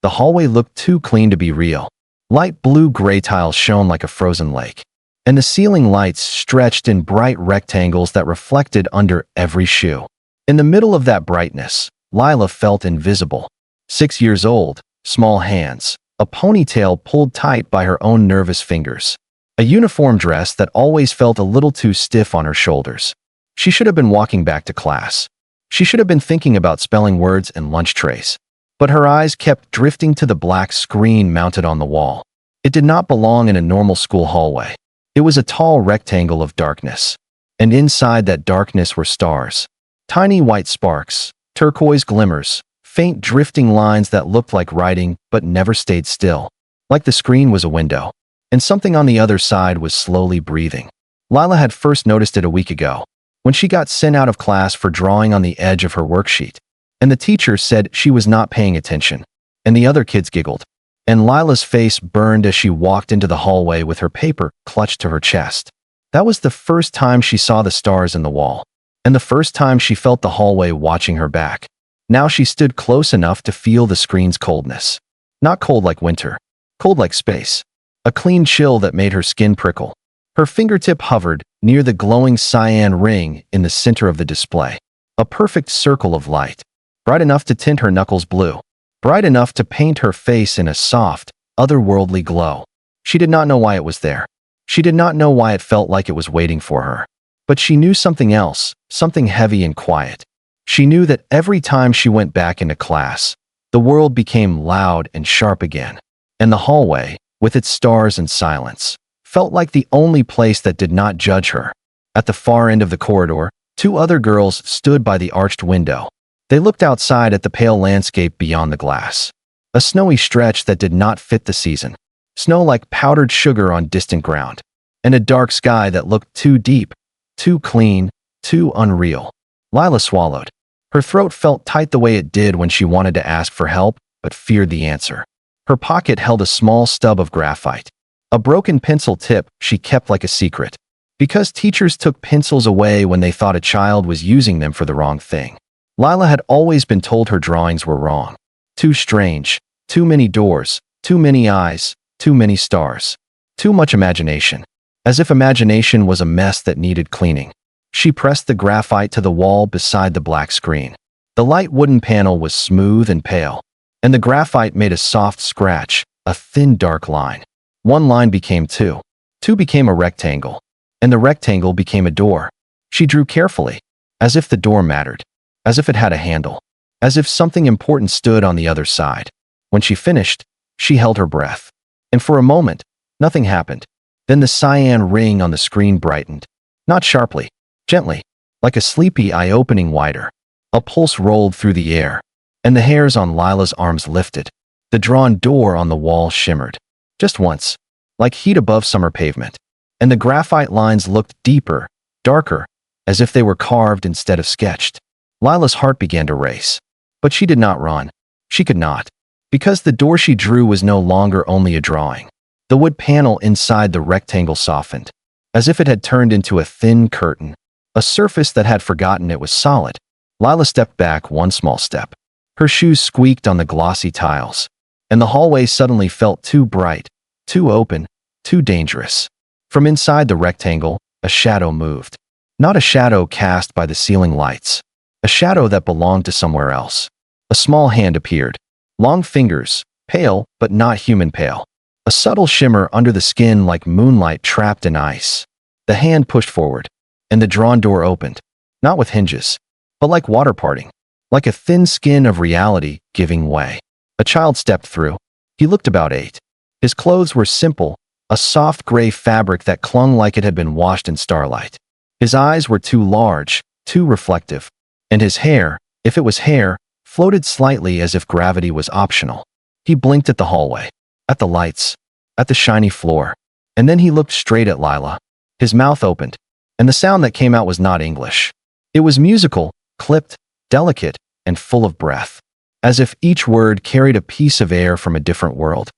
The hallway looked too clean to be real. Light blue-gray tiles shone like a frozen lake, and the ceiling lights stretched in bright rectangles that reflected under every shoe. In the middle of that brightness, Lila felt invisible. 6 years old, small hands, a ponytail pulled tight by her own nervous fingers, a uniform dress that always felt a little too stiff on her shoulders. She should have been walking back to class. She should have been thinking about spelling words and lunch trays. But her eyes kept drifting to the black screen mounted on the wall. It did not belong in a normal school hallway. It was a tall rectangle of darkness. And inside that darkness were stars. Tiny white sparks, turquoise glimmers, faint drifting lines that looked like writing but never stayed still. Like the screen was a window, and something on the other side was slowly breathing. Lila had first noticed it a week ago, when she got sent out of class for drawing on the edge of her worksheet. And the teacher said she was not paying attention, and the other kids giggled. And Lila's face burned as she walked into the hallway with her paper clutched to her chest. That was the first time she saw the stars in the wall, and the first time she felt the hallway watching her back. Now she stood close enough to feel the screen's coldness. Not cold like winter, cold like space. A clean chill that made her skin prickle. Her fingertip hovered near the glowing cyan ring in the center of the display. A perfect circle of light. Bright enough to tint her knuckles blue. Bright enough to paint her face in a soft, otherworldly glow. She did not know why it was there. She did not know why it felt like it was waiting for her. But she knew something else, something heavy and quiet. She knew that every time she went back into class, the world became loud and sharp again. And the hallway, with its stars and silence, felt like the only place that did not judge her. At the far end of the corridor, 2 other girls stood by the arched window. They looked outside at the pale landscape beyond the glass. A snowy stretch that did not fit the season. Snow like powdered sugar on distant ground. And a dark sky that looked too deep, too clean, too unreal. Lila swallowed. Her throat felt tight the way it did when she wanted to ask for help, but feared the answer. Her pocket held a small stub of graphite. A broken pencil tip she kept like a secret. Because teachers took pencils away when they thought a child was using them for the wrong thing. Lila had always been told her drawings were wrong. Too strange, too many doors, too many eyes, too many stars. Too much imagination. As if imagination was a mess that needed cleaning. She pressed the graphite to the wall beside the black screen. The light wooden panel was smooth and pale, and the graphite made a soft scratch, a thin dark line. 1 line became 2. 2 became a rectangle, and the rectangle became a door. She drew carefully, as if the door mattered. As if it had a handle. As if something important stood on the other side. When she finished, she held her breath. And for a moment, nothing happened. Then the cyan ring on the screen brightened. Not sharply, gently, like a sleepy eye opening wider. A pulse rolled through the air, and the hairs on Lila's arms lifted. The drawn door on the wall shimmered. Just once, like heat above summer pavement. And the graphite lines looked deeper, darker, as if they were carved instead of sketched. Lila's heart began to race. But she did not run. She could not. Because the door she drew was no longer only a drawing. The wood panel inside the rectangle softened, as if it had turned into a thin curtain, a surface that had forgotten it was solid. Lila stepped back 1 small step. Her shoes squeaked on the glossy tiles, and the hallway suddenly felt too bright, too open, too dangerous. From inside the rectangle, a shadow moved. Not a shadow cast by the ceiling lights. A shadow that belonged to somewhere else. A small hand appeared. Long fingers, pale but not human pale. A subtle shimmer under the skin like moonlight trapped in ice. The hand pushed forward, and the drawn door opened. Not with hinges, but like water parting. Like a thin skin of reality giving way. A child stepped through. He looked about 8. His clothes were simple, a soft gray fabric that clung like it had been washed in starlight. His eyes were too large, too reflective. And his hair, if it was hair, floated slightly as if gravity was optional. He blinked at the hallway, at the lights, at the shiny floor, and then he looked straight at Lila. His mouth opened, and the sound that came out was not English. It was musical, clipped, delicate, and full of breath, as if each word carried a piece of air from a different world.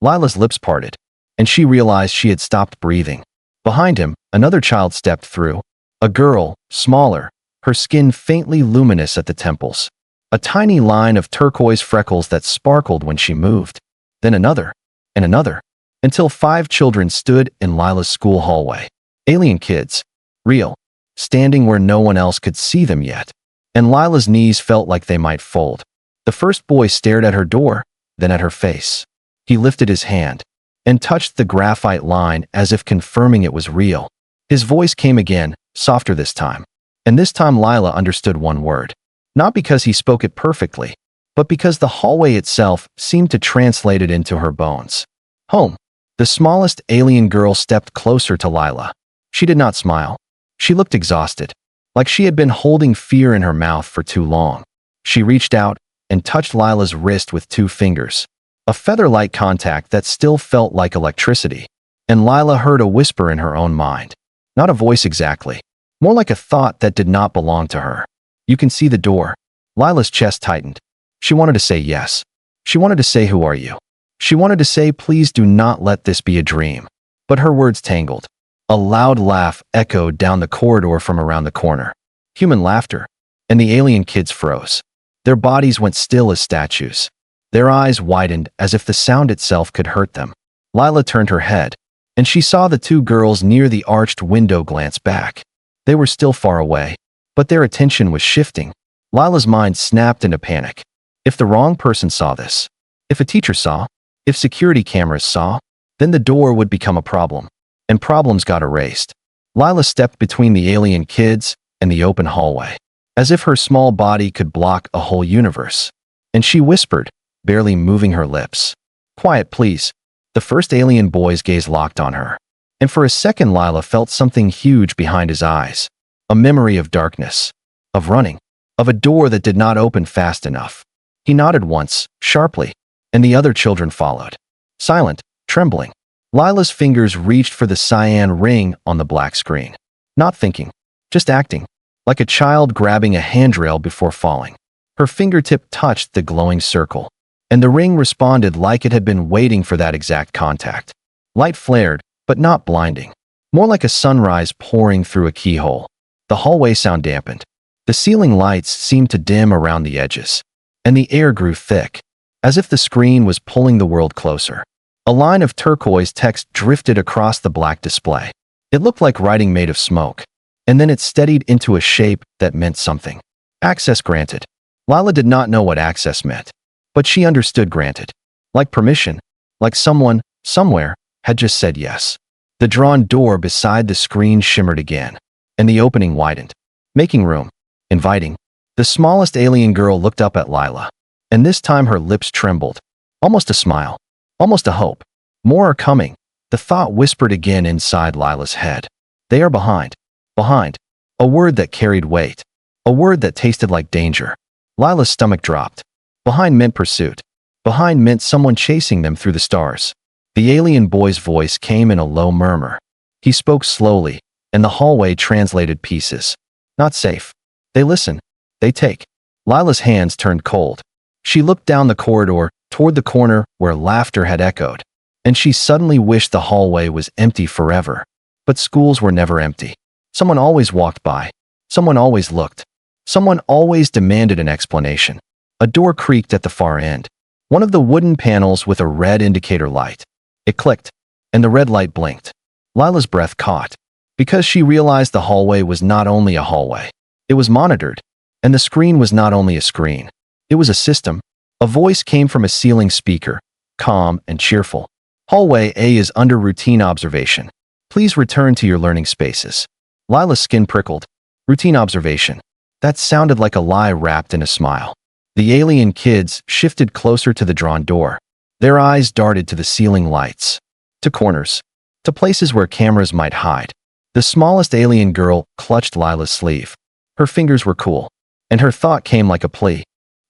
Lila's lips parted, and she realized she had stopped breathing. Behind him, another child stepped through. A girl, smaller, her skin faintly luminous at the temples. a tiny line of turquoise freckles that sparkled when she moved. Then another, and another, until 5 children stood in Lila's school hallway. Alien kids. Real. Standing where no one else could see them yet. And Lila's knees felt like they might fold. The first boy stared at her door, then at her face. He lifted his hand and touched the graphite line as if confirming it was real. His voice came again, softer this time. And this time Lila understood one word. Not because he spoke it perfectly, but because the hallway itself seemed to translate it into her bones. Home. The smallest alien girl stepped closer to Lila. She did not smile. She looked exhausted, like she had been holding fear in her mouth for too long. She reached out and touched Lila's wrist with 2 fingers, a feather-like contact that still felt like electricity. And Lila heard a whisper in her own mind. Not a voice exactly, more like a thought that did not belong to her. You can see the door. Lila's chest tightened. She wanted to say yes. She wanted to say, who are you? She wanted to say, please do not let this be a dream. But her words tangled. A loud laugh echoed down the corridor from around the corner. Human laughter. And the alien kids froze. Their bodies went still as statues. Their eyes widened as if the sound itself could hurt them. Lila turned her head, and she saw the 2 girls near the arched window glance back. They were still far away, but their attention was shifting. Lila's mind snapped into panic. If the wrong person saw this, if a teacher saw, if security cameras saw, then the door would become a problem. And problems got erased. Lila stepped between the alien kids and the open hallway, as if her small body could block a whole universe. And she whispered, barely moving her lips. Quiet, please. The first alien boy's gaze locked on her. And for a second Lila felt something huge behind his eyes. A memory of darkness. Of running. Of a door that did not open fast enough. He nodded once, sharply, and the other children followed. Silent, trembling. Lila's fingers reached for the cyan ring on the black screen. Not thinking, just acting, like a child grabbing a handrail before falling. Her fingertip touched the glowing circle, and the ring responded like it had been waiting for that exact contact. Light flared, but not blinding. More like a sunrise pouring through a keyhole. The hallway sound dampened. The ceiling lights seemed to dim around the edges, and the air grew thick, as if the screen was pulling the world closer. A line of turquoise text drifted across the black display. It looked like writing made of smoke, and then it steadied into a shape that meant something. Access granted. Lila did not know what access meant, but she understood granted. Like permission, like someone, somewhere, had just said yes. The drawn door beside the screen shimmered again, and the opening widened, making room, inviting. The smallest alien girl looked up at Lila, and this time her lips trembled. Almost a smile. Almost a hope. More are coming. The thought whispered again inside Lila's head. They are behind. Behind. A word that carried weight. A word that tasted like danger. Lila's stomach dropped. Behind meant pursuit. Behind meant someone chasing them through the stars. The alien boy's voice came in a low murmur. He spoke slowly, and the hallway translated pieces. Not safe. They listen. They take. Lila's hands turned cold. She looked down the corridor, toward the corner where laughter had echoed, and she suddenly wished the hallway was empty forever. But schools were never empty. Someone always walked by. Someone always looked. Someone always demanded an explanation. A door creaked at the far end. One of the wooden panels with a red indicator light. It clicked, and the red light blinked. Lila's breath caught, because she realized the hallway was not only a hallway. It was monitored, and the screen was not only a screen. It was a system. A voice came from a ceiling speaker, calm and cheerful. Hallway A is under routine observation. Please return to your learning spaces. Lila's skin prickled. Routine observation. That sounded like a lie wrapped in a smile. The alien kids shifted closer to the drawn door. Their eyes darted to the ceiling lights, to corners, to places where cameras might hide. The smallest alien girl clutched Lila's sleeve. Her fingers were cool, and her thought came like a plea.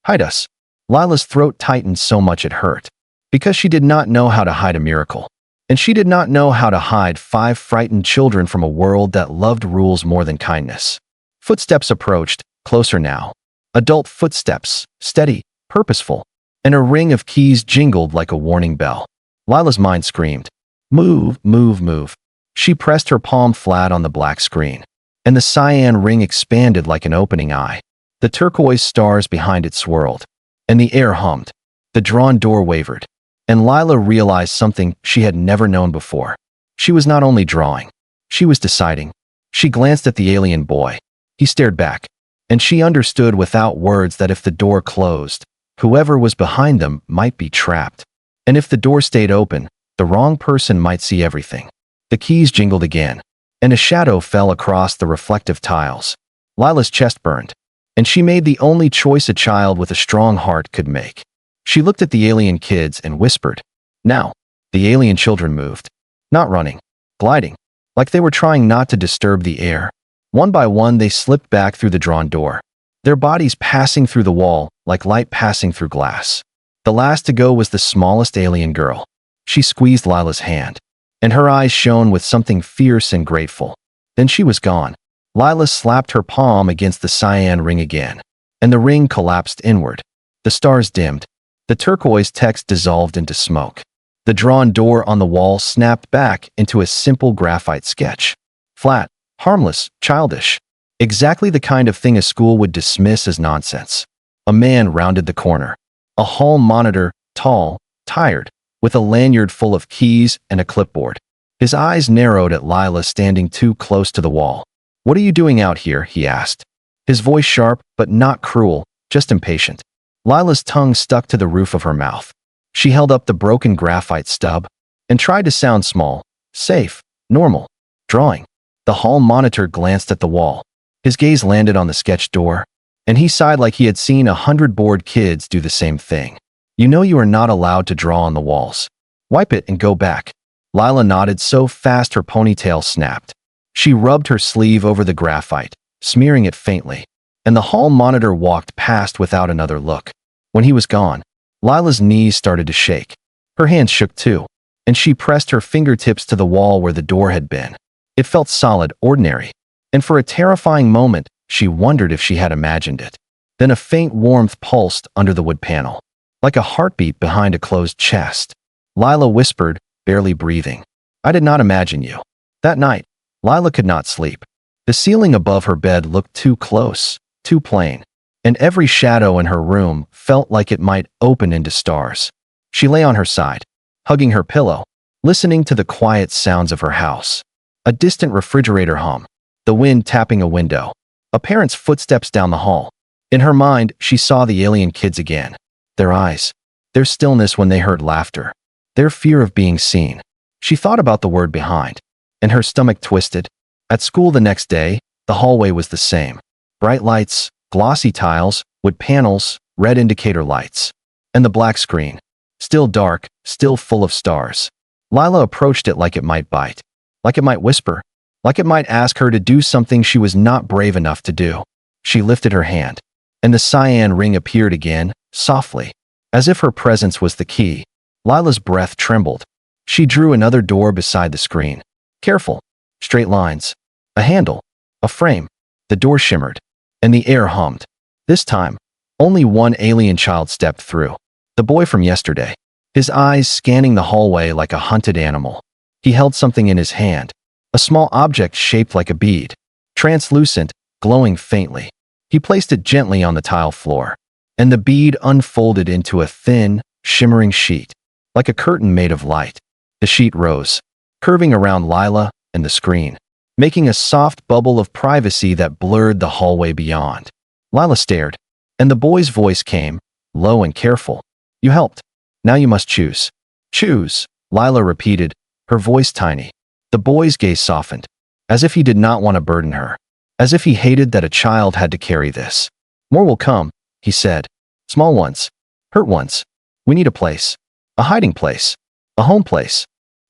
Hide us. Lila's throat tightened so much it hurt, because she did not know how to hide a miracle. And she did not know how to hide 5 frightened children from a world that loved rules more than kindness. Footsteps approached, closer now. Adult footsteps, steady, purposeful, and a ring of keys jingled like a warning bell. Lila's mind screamed, "Move, move, move." She pressed her palm flat on the black screen, and the cyan ring expanded like an opening eye. The turquoise stars behind it swirled, and the air hummed. The drawn door wavered, and Lila realized something she had never known before. She was not only drawing, she was deciding. She glanced at the alien boy. He stared back, and she understood without words that if the door closed, whoever was behind them might be trapped. And if the door stayed open, the wrong person might see everything. The keys jingled again, and a shadow fell across the reflective tiles. Lila's chest burned, and she made the only choice a child with a strong heart could make. She looked at the alien kids and whispered. Now, the alien children moved. Not running, gliding, like they were trying not to disturb the air. One by one, they slipped back through the drawn door, their bodies passing through the wall like light passing through glass. The last to go was the smallest alien girl. She squeezed Lila's hand, and her eyes shone with something fierce and grateful. Then she was gone. Lila slapped her palm against the cyan ring again, and the ring collapsed inward. The stars dimmed. The turquoise text dissolved into smoke. The drawn door on the wall snapped back into a simple graphite sketch. Flat, harmless, childish. Exactly the kind of thing a school would dismiss as nonsense. A man rounded the corner. A hall monitor, tall, tired, with a lanyard full of keys and a clipboard. His eyes narrowed at Lila standing too close to the wall. "What are you doing out here?" he asked. His voice sharp, but not cruel, just impatient. Lila's tongue stuck to the roof of her mouth. She held up the broken graphite stub and tried to sound small, safe, normal. Drawing. The hall monitor glanced at the wall. His gaze landed on the sketch door, and he sighed like he had seen 100 bored kids do the same thing. "You know you are not allowed to draw on the walls. Wipe it and go back." Lila nodded so fast her ponytail snapped. She rubbed her sleeve over the graphite, smearing it faintly, and the hall monitor walked past without another look. When he was gone, Lila's knees started to shake. Her hands shook too, and she pressed her fingertips to the wall where the door had been. It felt solid, ordinary, and for a terrifying moment, she wondered if she had imagined it. Then a faint warmth pulsed under the wood panel, like a heartbeat behind a closed chest. Lila whispered, barely breathing, "I did not imagine you." That night, Lila could not sleep. The ceiling above her bed looked too close, too plain, and every shadow in her room felt like it might open into stars. She lay on her side, hugging her pillow, listening to the quiet sounds of her house. A distant refrigerator hum, the wind tapping a window, a parent's footsteps down the hall. In her mind, she saw the alien kids again. Their eyes, their stillness when they heard laughter, their fear of being seen. She thought about the word behind, and her stomach twisted. At school the next day, the hallway was the same. Bright lights, glossy tiles, wood panels, red indicator lights. And the black screen. Still dark, still full of stars. Lila approached it like it might bite, like it might whisper, like it might ask her to do something she was not brave enough to do. She lifted her hand, and the cyan ring appeared again, softly, as if her presence was the key. Lila's breath trembled. She drew another door beside the screen. Careful. Straight lines. A handle. A frame. The door shimmered, and the air hummed. This time, only one alien child stepped through. The boy from yesterday. His eyes scanning the hallway like a hunted animal. He held something in his hand. A small object shaped like a bead. Translucent, glowing faintly. He placed it gently on the tile floor, and the bead unfolded into a thin, shimmering sheet, like a curtain made of light. The sheet rose, curving around Lila and the screen, making a soft bubble of privacy that blurred the hallway beyond. Lila stared, and the boy's voice came, low and careful. "You helped. Now you must choose." "Choose," Lila repeated, her voice tiny. The boy's gaze softened, as if he did not want to burden her, as if he hated that a child had to carry this. "More will come," he said. "Small ones. Hurt ones. We need a place. A hiding place. A home place."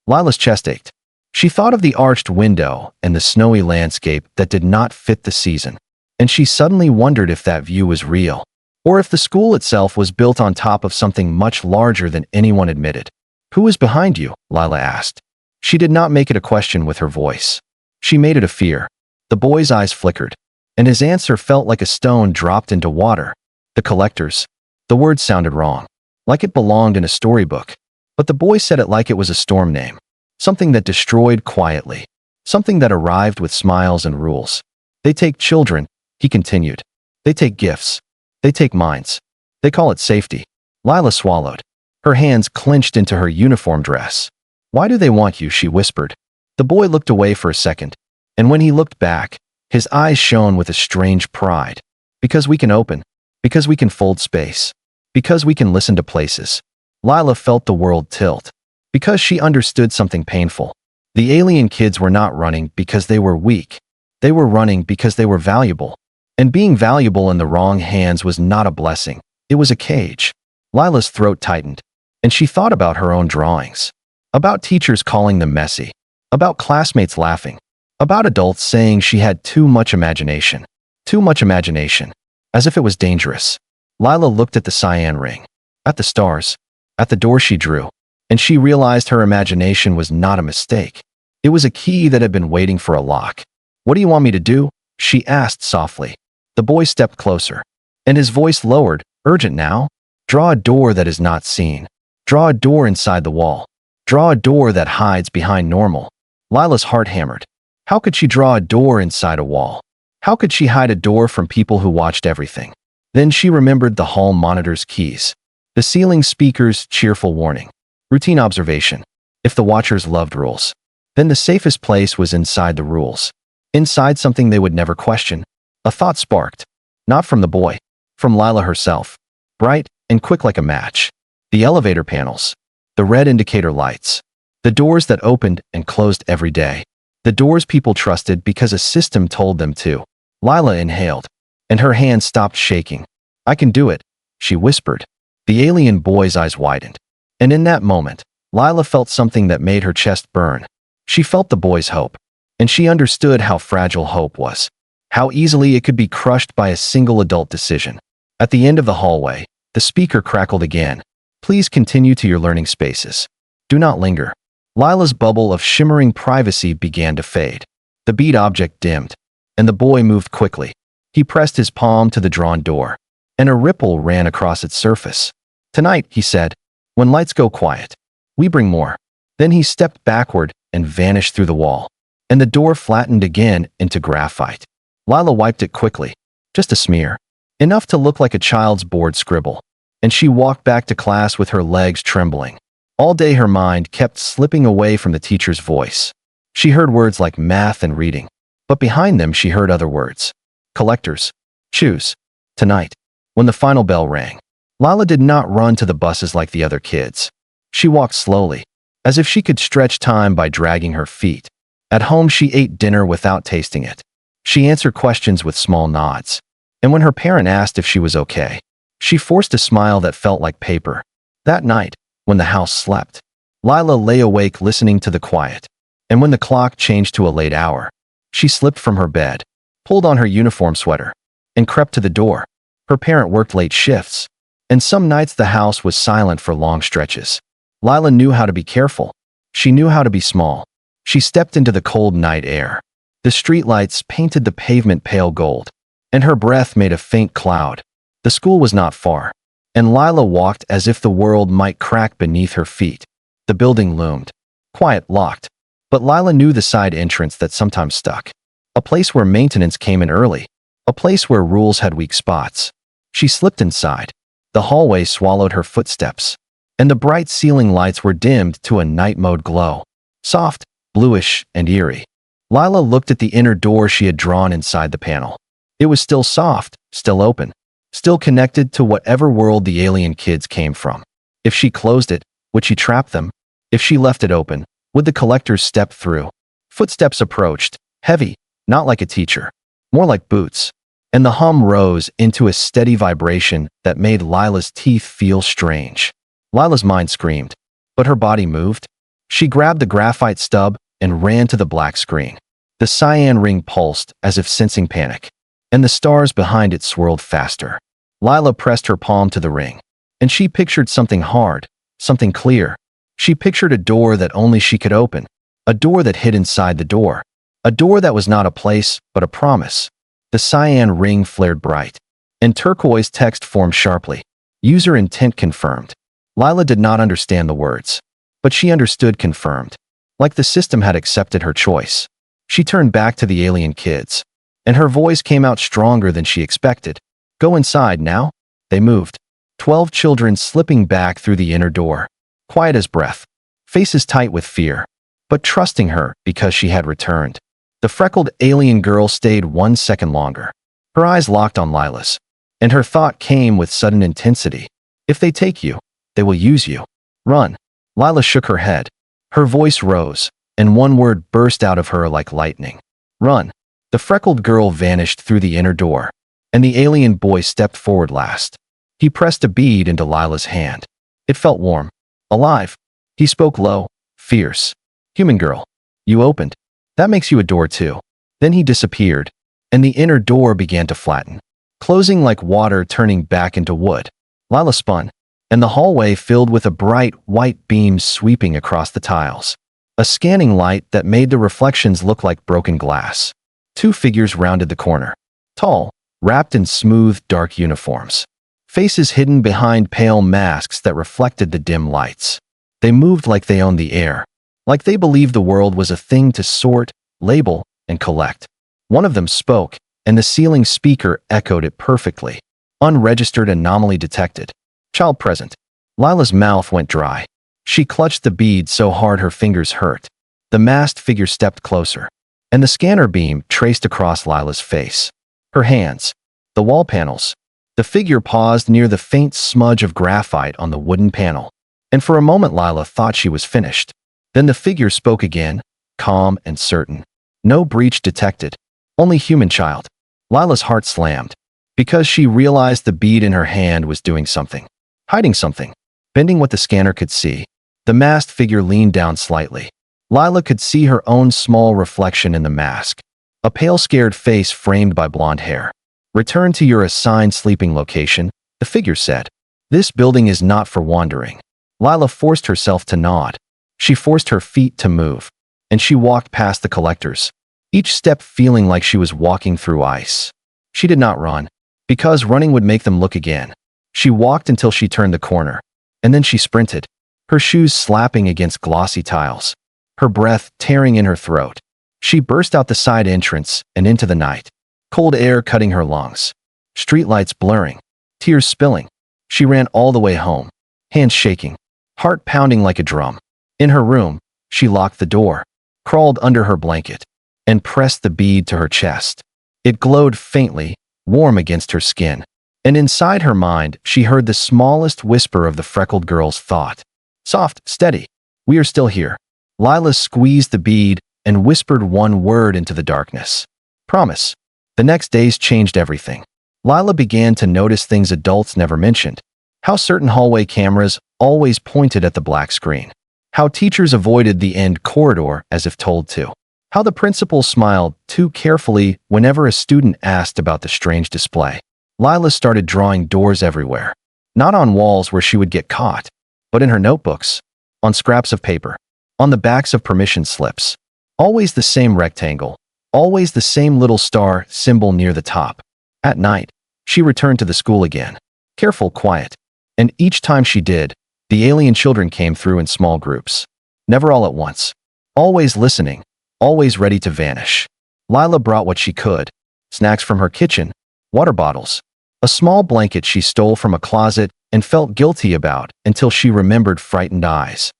Lila's chest ached. She thought of the arched window and the snowy landscape that did not fit the season, and she suddenly wondered if that view was real, or if the school itself was built on top of something much larger than anyone admitted. "Who is behind you?" Lila asked. She did not make it a question with her voice. She made it a fear. The boy's eyes flickered, and his answer felt like a stone dropped into water. "The collectors." The word sounded wrong, like it belonged in a storybook, but the boy said it like it was a storm name. Something that destroyed quietly. Something that arrived with smiles and rules. "They take children," he continued. They take gifts. They take minds. They call it safety. Lila swallowed. Her hands clenched into her uniform dress. Why do they want you? She whispered. The boy looked away for a second, and when he looked back, his eyes shone with a strange pride. Because we can open. Because we can fold space. Because we can listen to places. Lila felt the world tilt. Because she understood something painful. The alien kids were not running because they were weak. They were running because they were valuable. And being valuable in the wrong hands was not a blessing. It was a cage. Lila's throat tightened, and she thought about her own drawings. About teachers calling them messy. About classmates laughing. About adults saying she had too much imagination. Too much imagination. As if it was dangerous. Lila looked at the cyan ring. At the stars. At the door she drew. And she realized her imagination was not a mistake. It was a key that had been waiting for a lock. What do you want me to do? She asked softly. The boy stepped closer. And his voice lowered. Urgent now? Draw a door that is not seen. Draw a door inside the wall. Draw a door that hides behind normal. Lila's heart hammered. How could she draw a door inside a wall? How could she hide a door from people who watched everything? Then she remembered the hall monitor's keys. The ceiling speaker's cheerful warning. Routine observation. If the watchers loved rules, then the safest place was inside the rules. Inside something they would never question. A thought sparked. Not from the boy. From Lila herself. Bright and quick like a match. The elevator panels. The red indicator lights. The doors that opened and closed every day. The doors people trusted because a system told them to. Lila inhaled, and her hand stopped shaking. I can do it, she whispered. The alien boy's eyes widened. And in that moment, Lila felt something that made her chest burn. She felt the boy's hope. And she understood how fragile hope was. How easily it could be crushed by a single adult decision. At the end of the hallway, the speaker crackled again. Please continue to your learning spaces. Do not linger. Lila's bubble of shimmering privacy began to fade. The bead object dimmed, and the boy moved quickly. He pressed his palm to the drawn door, and a ripple ran across its surface. Tonight, he said, when lights go quiet, we bring more. Then he stepped backward and vanished through the wall, and the door flattened again into graphite. Lila wiped it quickly. Just a smear. Enough to look like a child's bored scribble. And she walked back to class with her legs trembling. All day her mind kept slipping away from the teacher's voice. She heard words like math and reading, but behind them she heard other words. Collectors. Choose. Tonight. When the final bell rang, Lila did not run to the buses like the other kids. She walked slowly, as if she could stretch time by dragging her feet. At home she ate dinner without tasting it. She answered questions with small nods. And when her parent asked if she was okay, she forced a smile that felt like paper. That night, when the house slept, Lila lay awake listening to the quiet. And when the clock changed to a late hour, she slipped from her bed, pulled on her uniform sweater, and crept to the door. Her parent worked late shifts, and some nights the house was silent for long stretches. Lila knew how to be careful. She knew how to be small. She stepped into the cold night air. The streetlights painted the pavement pale gold, and her breath made a faint cloud. The school was not far, and Lila walked as if the world might crack beneath her feet. The building loomed, quiet, locked, but Lila knew the side entrance that sometimes stuck. A place where maintenance came in early, a place where rules had weak spots. She slipped inside. The hallway swallowed her footsteps, and the bright ceiling lights were dimmed to a night mode glow. Soft, bluish, and eerie. Lila looked at the inner door she had drawn inside the panel. It was still soft, still open, still connected to whatever world the alien kids came from. If she closed it, would she trap them? If she left it open, would the collectors step through? Footsteps approached, heavy, not like a teacher, more like boots, and the hum rose into a steady vibration that made Lila's teeth feel strange. Lila's mind screamed, but her body moved. She grabbed the graphite stub and ran to the black screen. The cyan ring pulsed as if sensing panic, and the stars behind it swirled faster. Lila pressed her palm to the ring, and she pictured something hard, something clear. She pictured a door that only she could open, a door that hid inside the door, a door that was not a place, but a promise. The cyan ring flared bright, and turquoise text formed sharply. User intent confirmed. Lila did not understand the words, but she understood confirmed. Like the system had accepted her choice. She turned back to the alien kids, and her voice came out stronger than she expected. Go inside now. They moved. 12 children slipping back through the inner door. Quiet as breath. Faces tight with fear, but trusting her because she had returned. The freckled alien girl stayed 1 second longer. Her eyes locked on Lila's, and her thought came with sudden intensity. If they take you, they will use you. Run. Lila shook her head. Her voice rose, and one word burst out of her like lightning. Run. The freckled girl vanished through the inner door, and the alien boy stepped forward last. He pressed a bead into Lila's hand. It felt warm. Alive. He spoke low, fierce. Human girl. You opened. That makes you a door too. Then he disappeared, and the inner door began to flatten, closing like water turning back into wood. Lila spun, and the hallway filled with a bright white beam sweeping across the tiles. A scanning light that made the reflections look like broken glass. 2 figures rounded the corner. Tall, wrapped in smooth, dark uniforms. Faces hidden behind pale masks that reflected the dim lights. They moved like they owned the air, like they believed the world was a thing to sort, label, and collect. One of them spoke, and the ceiling speaker echoed it perfectly. Unregistered anomaly detected. Child present. Lila's mouth went dry. She clutched the bead so hard her fingers hurt. The masked figure stepped closer, and the scanner beam traced across Lila's face. Her hands. The wall panels. The figure paused near the faint smudge of graphite on the wooden panel, and for a moment Lila thought she was finished. Then the figure spoke again, calm and certain. No breach detected. Only human child. Lila's heart slammed, because she realized the bead in her hand was doing something. Hiding something. Bending what the scanner could see. The masked figure leaned down slightly. Lila could see her own small reflection in the mask. A pale, scared face framed by blonde hair. Return to your assigned sleeping location, the figure said. This building is not for wandering. Lila forced herself to nod. She forced her feet to move, and she walked past the collectors, each step feeling like she was walking through ice. She did not run, because running would make them look again. She walked until she turned the corner, and then she sprinted, her shoes slapping against glossy tiles, her breath tearing in her throat. She burst out the side entrance and into the night, cold air cutting her lungs, streetlights blurring, tears spilling. She ran all the way home, hands shaking, heart pounding like a drum. In her room, she locked the door, crawled under her blanket, and pressed the bead to her chest. It glowed faintly, warm against her skin, and inside her mind she heard the smallest whisper of the freckled girl's thought. Soft, steady. We are still here. Lila squeezed the bead and whispered one word into the darkness. Promise. The next days changed everything. Lila began to notice things adults never mentioned. How certain hallway cameras always pointed at the black screen. How teachers avoided the end corridor as if told to. How the principal smiled too carefully whenever a student asked about the strange display. Lila started drawing doors everywhere. Not on walls where she would get caught, but in her notebooks, on scraps of paper, on the backs of permission slips. Always the same rectangle, always the same little star symbol near the top. At night, she returned to the school again. Careful, quiet. And each time she did, the alien children came through in small groups. Never all at once. Always listening, always ready to vanish. Lila brought what she could. Snacks from her kitchen, water bottles, a small blanket she stole from a closet and felt guilty about until she remembered frightened eyes.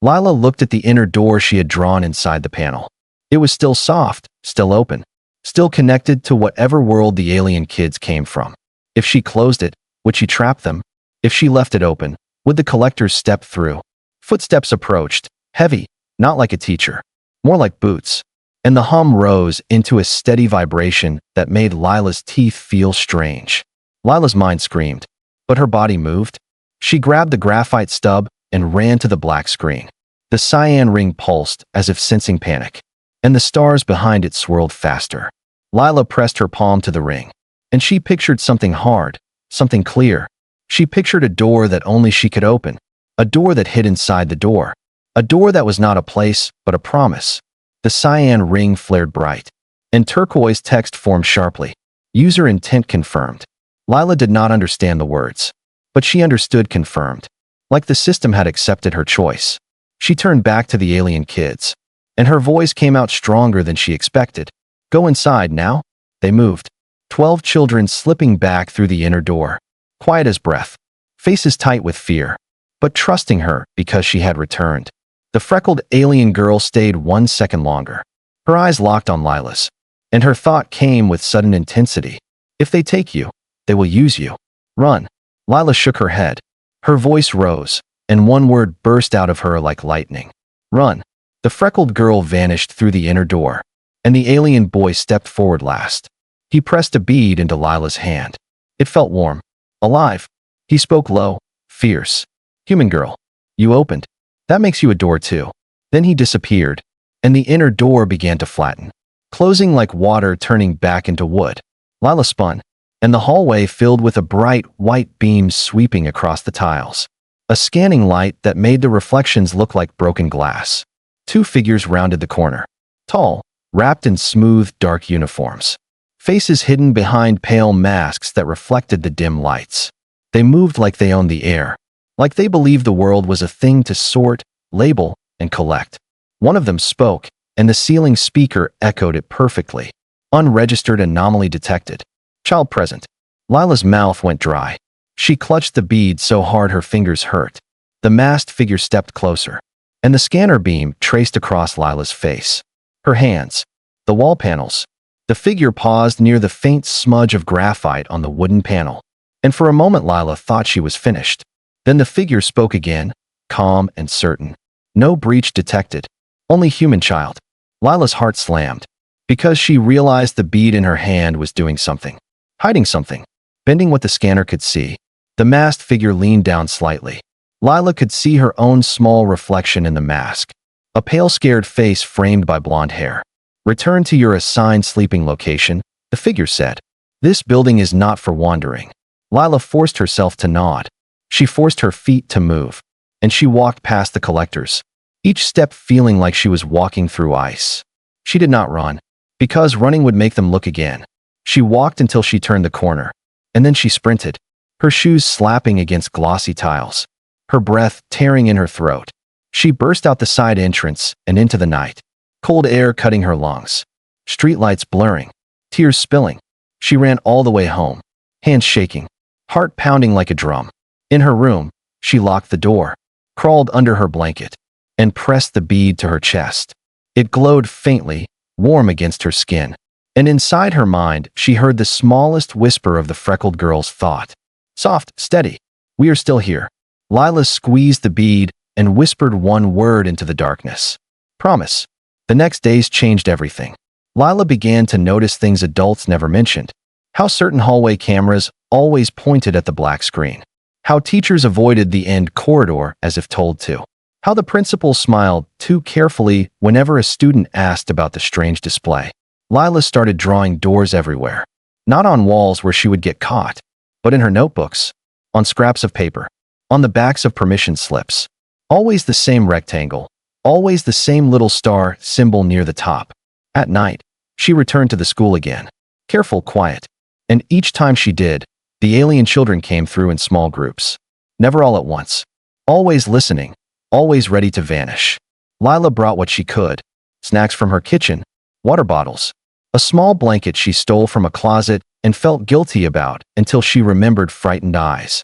Lila looked at the inner door she had drawn inside the panel. It was still soft, still open, still connected to whatever world the alien kids came from. If she closed it, would she trap them? If she left it open, would the collectors step through? Footsteps approached, heavy, not like a teacher, more like boots, and the hum rose into a steady vibration that made Lila's teeth feel strange. Lila's mind screamed, but her body moved. She grabbed the graphite stub and ran to the black screen. The cyan ring pulsed as if sensing panic, and the stars behind it swirled faster. Lila pressed her palm to the ring, and she pictured something hard, something clear. She pictured a door that only she could open, a door that hid inside the door, a door that was not a place, but a promise. The cyan ring flared bright, and turquoise text formed sharply. User intent confirmed. Lila did not understand the words, but she understood confirmed, like the system had accepted her choice. She turned back to the alien kids, and her voice came out stronger than she expected. Go inside now. They moved. 12 children slipping back through the inner door, quiet as breath, faces tight with fear, but trusting her because she had returned. The freckled alien girl stayed 1 second longer. Her eyes locked on Lila's, and her thought came with sudden intensity. If they take you, they will use you. Run. Lila shook her head. Her voice rose, and one word burst out of her like lightning. Run. The freckled girl vanished through the inner door, and the alien boy stepped forward last. He pressed a bead into Lila's hand. It felt warm, alive. He spoke low, fierce. Human girl, you opened. That makes you a door too. Then he disappeared, and the inner door began to flatten, closing like water turning back into wood. Lila spun, and the hallway filled with a bright white beam sweeping across the tiles. A scanning light that made the reflections look like broken glass. 2 figures rounded the corner. Tall, wrapped in smooth, dark uniforms. Faces hidden behind pale masks that reflected the dim lights. They moved like they owned the air, like they believed the world was a thing to sort, label, and collect. One of them spoke, and the ceiling speaker echoed it perfectly. Unregistered anomaly detected. Child present. Lila's mouth went dry. She clutched the bead so hard her fingers hurt. The masked figure stepped closer, and the scanner beam traced across Lila's face. Her hands. The wall panels. The figure paused near the faint smudge of graphite on the wooden panel, and for a moment Lila thought she was finished. Then the figure spoke again, calm and certain. No breach detected. Only human child. Lila's heart slammed, because she realized the bead in her hand was doing something. Hiding something. Bending what the scanner could see. The masked figure leaned down slightly. Lila could see her own small reflection in the mask. A pale, scared face framed by blonde hair. Return to your assigned sleeping location, the figure said. This building is not for wandering. Lila forced herself to nod. She forced her feet to move, and she walked past the collectors, each step feeling like she was walking through ice. She did not run, because running would make them look again. She walked until she turned the corner, and then she sprinted, her shoes slapping against glossy tiles, her breath tearing in her throat. She burst out the side entrance and into the night, cold air cutting her lungs, streetlights blurring, tears spilling. She ran all the way home, hands shaking, heart pounding like a drum. In her room, she locked the door, crawled under her blanket, and pressed the bead to her chest. It glowed faintly, warm against her skin, and inside her mind she heard the smallest whisper of the freckled girl's thought. Soft, steady. We are still here. Lila squeezed the bead and whispered one word into the darkness. Promise. The next days changed everything. Lila began to notice things adults never mentioned. How certain hallway cameras always pointed at the black screen. How teachers avoided the end corridor as if told to. How the principal smiled too carefully whenever a student asked about the strange display. Lila started drawing doors everywhere. Not on walls where she would get caught, but in her notebooks, on scraps of paper, on the backs of permission slips. Always the same rectangle, always the same little star symbol near the top. At night, she returned to the school again, careful, quiet, and each time she did, the alien children came through in small groups. Never all at once. Always listening, always ready to vanish. Lila brought what she could. Snacks from her kitchen, water bottles, a small blanket she stole from a closet and felt guilty about until she remembered frightened eyes.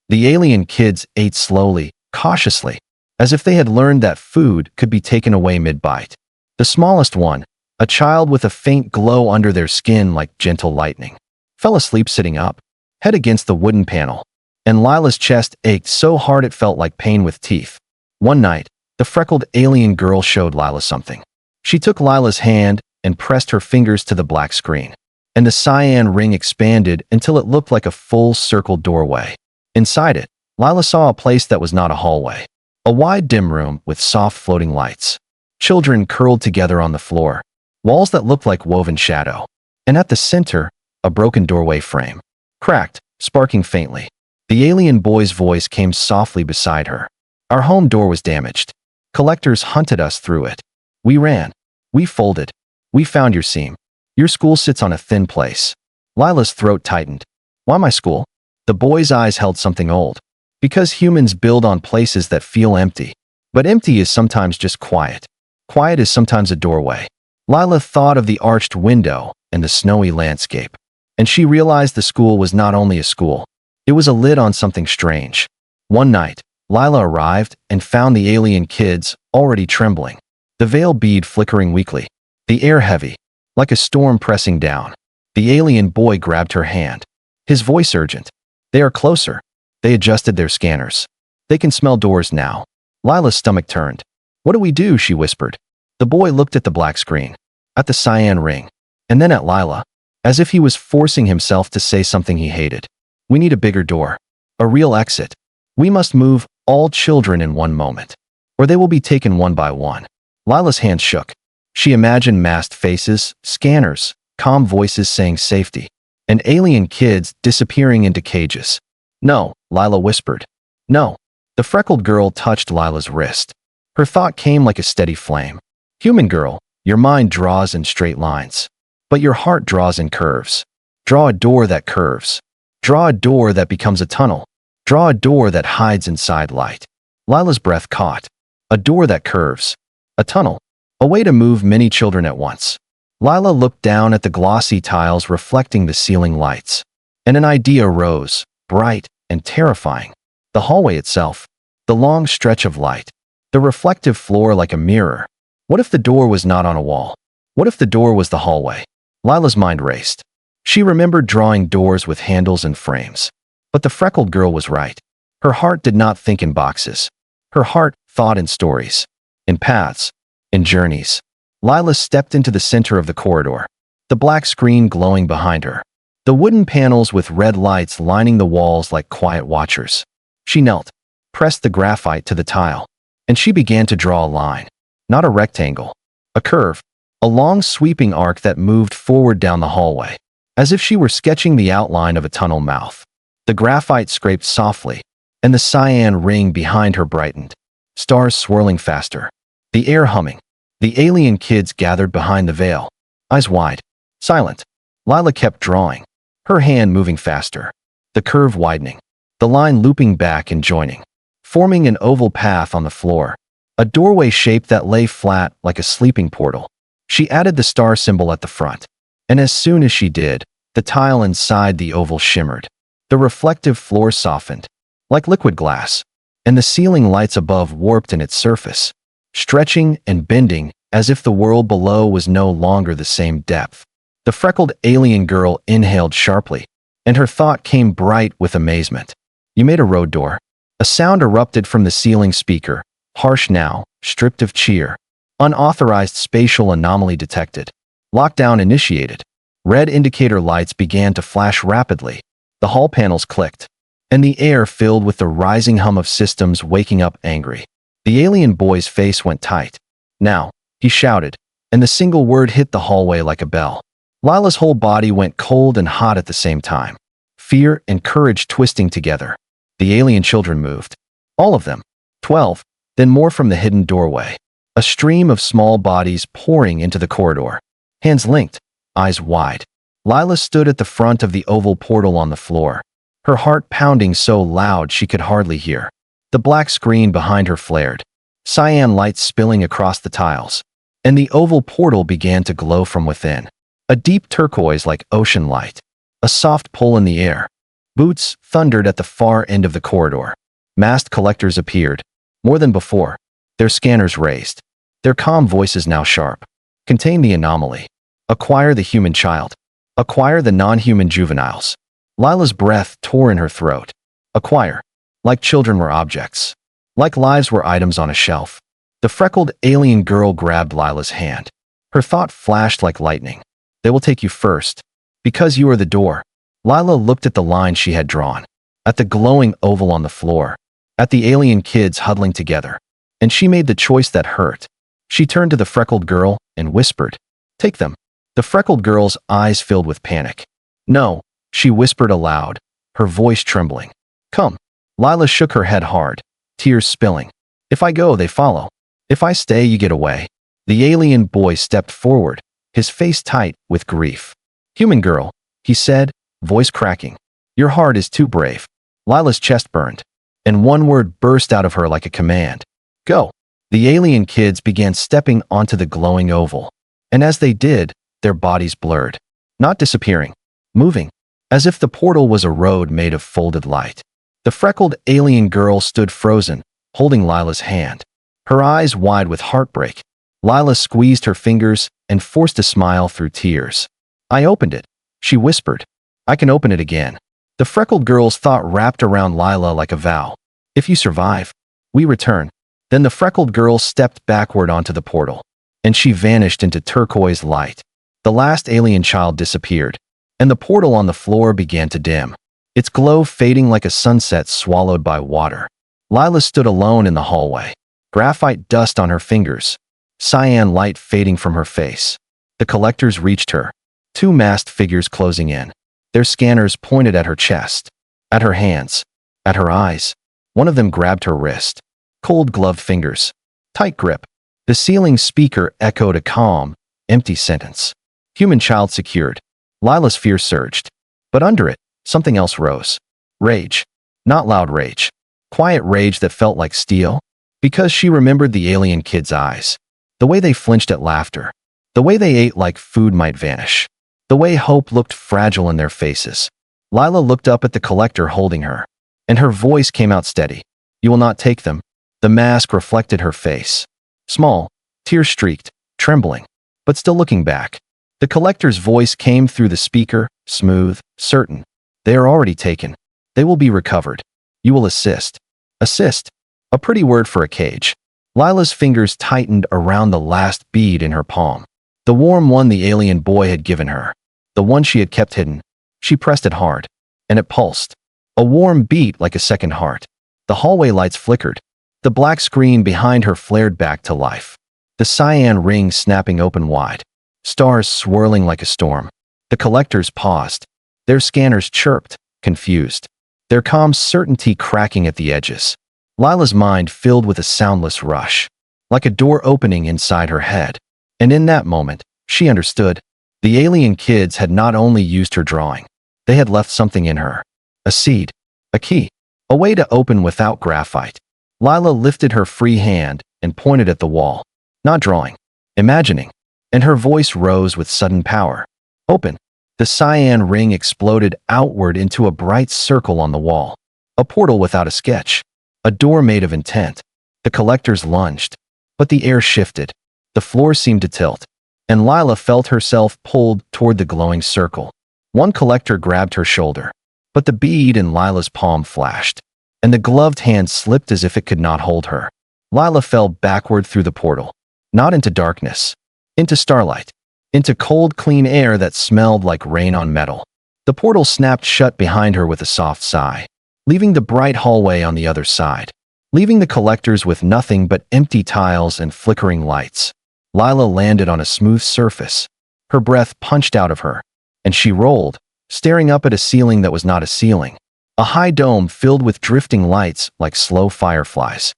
The alien kids ate slowly, cautiously, as if they had learned that food could be taken away mid-bite. The smallest one, a child with a faint glow under their skin like gentle lightning, fell asleep sitting up, head against the wooden panel, and Lila's chest ached so hard it felt like pain with teeth. One night, the freckled alien girl showed Lila something. She took Lila's hand and pressed her fingers to the black screen, and the cyan ring expanded until it looked like a full-circle doorway. Inside it, Lila saw a place that was not a hallway. A wide dim room with soft floating lights. Children curled together on the floor. Walls that looked like woven shadow. And at the center, a broken doorway frame. Cracked, sparking faintly. The alien boy's voice came softly beside her. Our home door was damaged. Collectors hunted us through it. We ran. We folded. We found your seam. Your school sits on a thin place. Lila's throat tightened. Why my school? The boy's eyes held something old. Because humans build on places that feel empty. But empty is sometimes just quiet. Quiet is sometimes a doorway. Lila thought of the arched window and the snowy landscape. And she realized the school was not only a school. It was a lid on something strange. One night, Lila arrived and found the alien kids already trembling, the veil bead flickering weakly, the air heavy, like a storm pressing down. The alien boy grabbed her hand, his voice urgent. They are closer. They adjusted their scanners. They can smell doors now. Lila's stomach turned. What do we do? She whispered. The boy looked at the black screen, at the cyan ring, and then at Lila, as if he was forcing himself to say something he hated. We need a bigger door. A real exit. We must move all children in one moment, or they will be taken one by one. Lila's hands shook. She imagined masked faces, scanners, calm voices saying safety, and alien kids disappearing into cages. No, Lila whispered. No. The freckled girl touched Lila's wrist. Her thought came like a steady flame. Human girl, your mind draws in straight lines, but your heart draws in curves. Draw a door that curves. Draw a door that becomes a tunnel. Draw a door that hides inside light. Lila's breath caught. A door that curves. A tunnel. A way to move many children at once. Lila looked down at the glossy tiles reflecting the ceiling lights, and an idea rose, bright and terrifying. The hallway itself, the long stretch of light, the reflective floor like a mirror. What if the door was not on a wall? What if the door was the hallway? Lila's mind raced. She remembered drawing doors with handles and frames. But the freckled girl was right. Her heart did not think in boxes. Her heart thought in stories, in paths, in journeys. Lila stepped into the center of the corridor, the black screen glowing behind her, the wooden panels with red lights lining the walls like quiet watchers. She knelt, pressed the graphite to the tile, and she began to draw a line, not a rectangle, a curve, a long sweeping arc that moved forward down the hallway, as if she were sketching the outline of a tunnel mouth. The graphite scraped softly, and the cyan ring behind her brightened, stars swirling faster, the air humming. The alien kids gathered behind the veil, eyes wide, silent. Lila kept drawing, her hand moving faster, the curve widening, the line looping back and joining, forming an oval path on the floor, a doorway shape that lay flat like a sleeping portal. She added the star symbol at the front, and as soon as she did, the tile inside the oval shimmered. The reflective floor softened, like liquid glass, and the ceiling lights above warped in its surface, stretching and bending as if the world below was no longer the same depth. The freckled alien girl inhaled sharply, and her thought came bright with amazement. You made a road door. A sound erupted from the ceiling speaker, harsh now, stripped of cheer. Unauthorized spatial anomaly detected. Lockdown initiated. Red indicator lights began to flash rapidly. The hall panels clicked, and the air filled with the rising hum of systems waking up angry. The alien boy's face went tight. Now, he shouted, and the single word hit the hallway like a bell. Lila's whole body went cold and hot at the same time. Fear and courage twisting together. The alien children moved. All of them. 12, then more from the hidden doorway. A stream of small bodies pouring into the corridor. Hands linked, eyes wide. Lila stood at the front of the oval portal on the floor, her heart pounding so loud she could hardly hear. The black screen behind her flared, cyan lights spilling across the tiles, and the oval portal began to glow from within. A deep turquoise like ocean light. A soft pull in the air. Boots thundered at the far end of the corridor. Masked collectors appeared, more than before, their scanners raised, their calm voices now sharp. Contain the anomaly. Acquire the human child. Acquire the non-human juveniles. Lila's breath tore in her throat. Acquire. Like children were objects. Like lives were items on a shelf. The freckled alien girl grabbed Lila's hand. Her thought flashed like lightning. They will take you first. Because you are the door. Lila looked at the line she had drawn. At the glowing oval on the floor. At the alien kids huddling together. And she made the choice that hurt. She turned to the freckled girl and whispered, "Take them." The freckled girl's eyes filled with panic. "No," she whispered aloud, her voice trembling. "Come." Lila shook her head hard, tears spilling. "If I go, they follow. If I stay, you get away." The alien boy stepped forward, his face tight with grief. "Human girl," he said, voice cracking. "Your heart is too brave." Lila's chest burned, and one word burst out of her like a command. "Go." The alien kids began stepping onto the glowing oval, and as they did, their bodies blurred. Not disappearing, moving. as if the portal was a road made of folded light. The freckled alien girl stood frozen, holding Lila's hand, her eyes wide with heartbreak. Lila squeezed her fingers and forced a smile through tears. "I opened it," she whispered. "I can open it again." The freckled girl's thought wrapped around Lila like a vow. "If you survive, we return." Then the freckled girl stepped backward onto the portal, and she vanished into turquoise light. The last alien child disappeared, and the portal on the floor began to dim, its glow fading like a sunset swallowed by water. Lila stood alone in the hallway, graphite dust on her fingers, cyan light fading from her face. The collectors reached her, two masked figures closing in, their scanners pointed at her chest, at her hands, at her eyes. One of them grabbed her wrist. Cold gloved fingers. Tight grip. The ceiling speaker echoed a calm, empty sentence. "Human child secured." Lila's fear surged. But under it, something else rose. Rage. Not loud rage. Quiet rage that felt like steel. Because she remembered the alien kids' eyes. The way they flinched at laughter. The way they ate like food might vanish. The way hope looked fragile in their faces. Lila looked up at the collector holding her, and her voice came out steady. "You will not take them." The mask reflected her face. Small, tear-streaked, trembling, but still looking back. The collector's voice came through the speaker, smooth, certain. "They are already taken. They will be recovered. You will assist." Assist? A pretty word for a cage. Lila's fingers tightened around the last bead in her palm. The warm one the alien boy had given her. The one she had kept hidden. She pressed it hard, and it pulsed. A warm beat like a second heart. The hallway lights flickered. The black screen behind her flared back to life. The cyan ring snapping open wide. Stars swirling like a storm. The collectors paused. Their scanners chirped, confused. Their calm certainty cracking at the edges. Lila's mind filled with a soundless rush, like a door opening inside her head. And in that moment, she understood. The alien kids had not only used her drawing, they had left something in her. A seed. A key. A way to open without graphite. Lila lifted her free hand and pointed at the wall. Not drawing. Imagining. And her voice rose with sudden power. "Open." The cyan ring exploded outward into a bright circle on the wall. A portal without a sketch. A door made of intent. The collectors lunged. But the air shifted. The floor seemed to tilt. And Lila felt herself pulled toward the glowing circle. One collector grabbed her shoulder. But the bead in Lila's palm flashed, and the gloved hand slipped as if it could not hold her. Lila fell backward through the portal, not into darkness, into starlight, into cold, clean air that smelled like rain on metal. The portal snapped shut behind her with a soft sigh, leaving the bright hallway on the other side, leaving the collectors with nothing but empty tiles and flickering lights. Lila landed on a smooth surface. Her breath punched out of her, and she rolled, staring up at a ceiling that was not a ceiling. A high dome filled with drifting lights like slow fireflies.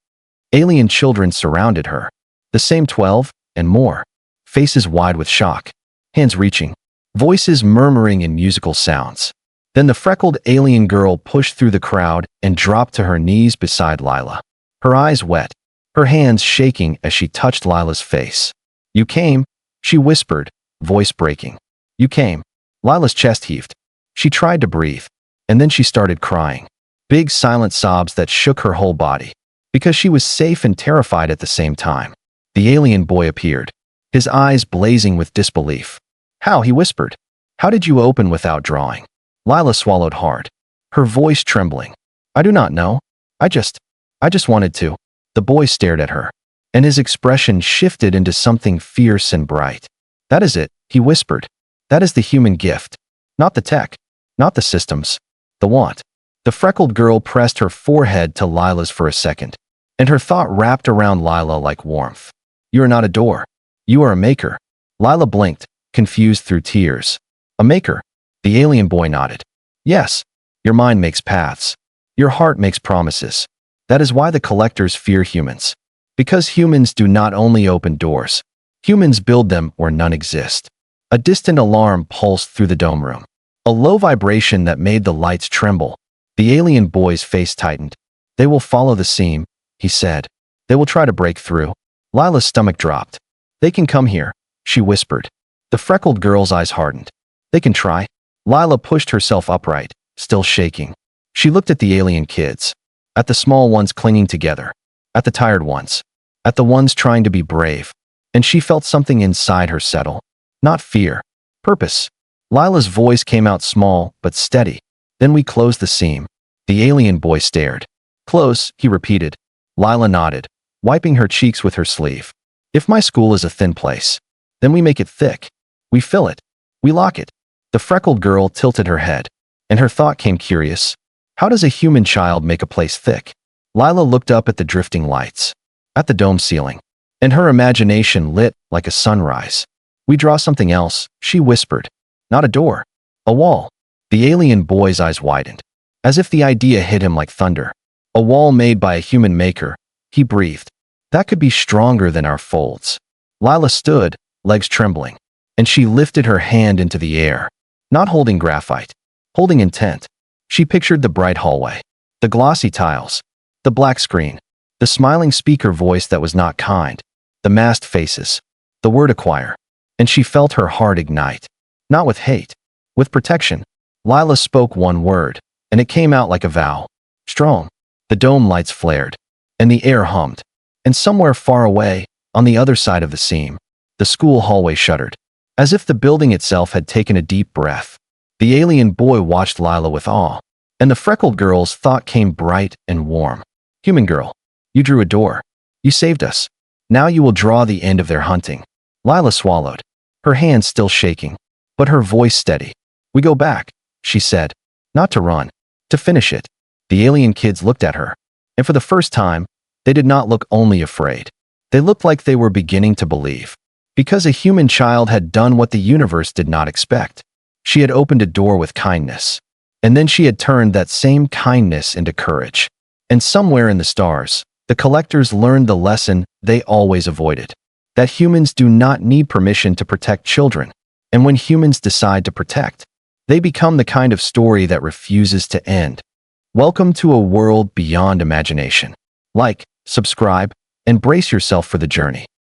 Alien children surrounded her. The same 12, and more. Faces wide with shock. Hands reaching. Voices murmuring in musical sounds. Then the freckled alien girl pushed through the crowd and dropped to her knees beside Lila. Her eyes wet. Her hands shaking as she touched Lila's face. "You came," she whispered, voice breaking. "You came." Lila's chest heaved. She tried to breathe, and then she started crying. Big silent sobs that shook her whole body. Because she was safe and terrified at the same time. The alien boy appeared, his eyes blazing with disbelief. "How?" he whispered. "How did you open without drawing?" Lila swallowed hard, her voice trembling. "I do not know. I just wanted to." The boy stared at her, and his expression shifted into something fierce and bright. "That is it," he whispered. "That is the human gift. Not the tech, not the systems, the want." The freckled girl pressed her forehead to Lila's for a second, and her thought wrapped around Lila like warmth. "You are not a door. You are a maker." Lila blinked, confused through tears. "A maker?" The alien boy nodded. "Yes. Your mind makes paths. Your heart makes promises. That is why the collectors fear humans. Because humans do not only open doors. Humans build them where none exist." A distant alarm pulsed through the dome room. A low vibration that made the lights tremble. The alien boy's face tightened. "They will follow the seam," he said. "They will try to break through." Lila's stomach dropped. "They can come here," she whispered. The freckled girl's eyes hardened. "They can try. Lila pushed herself upright, still shaking. She looked at the alien kids, at the small ones clinging together, at the tired ones, at the ones trying to be brave, and she felt something inside her settle. Not fear, purpose. Lila's voice came out small but steady. Then we closed the seam. The alien boy stared. Close, he repeated. Lila nodded, wiping her cheeks with her sleeve. If my school is a thin place, then we make it thick. We fill it. We lock it. The freckled girl tilted her head, and her thought came curious. How does a human child make a place thick? Lila looked up at the drifting lights, at the dome ceiling, and her imagination lit like a sunrise. We draw something else, she whispered. Not a door. A wall. The alien boy's eyes widened, as if the idea hit him like thunder. A wall made by a human maker, he breathed. That could be stronger than our folds. Lila stood, legs trembling, and she lifted her hand into the air, not holding graphite, holding intent. She pictured the bright hallway, the glossy tiles, the black screen, the smiling speaker voice that was not kind, the masked faces, the word acquire, and she felt her heart ignite. Not with hate, with protection. Lila spoke one word, and it came out like a vow. Strong. The dome lights flared, and the air hummed. And somewhere far away, on the other side of the seam, the school hallway shuddered, as if the building itself had taken a deep breath. The alien boy watched Lila with awe, and the freckled girl's thought came bright and warm. Human girl, you drew a door. You saved us. Now you will draw the end of their hunting. Lila swallowed, her hands still shaking, but her voice steady. We go back, she said. Not to run, to finish it. The alien kids looked at her, and for the first time, they did not look only afraid. They looked like they were beginning to believe. Because a human child had done what the universe did not expect. She had opened a door with kindness, and then she had turned that same kindness into courage. And somewhere in the stars, the collectors learned the lesson they always avoided. That humans do not need permission to protect children. And when humans decide to protect, they become the kind of story that refuses to end. Welcome to a world beyond imagination. Like, subscribe, and brace yourself for the journey.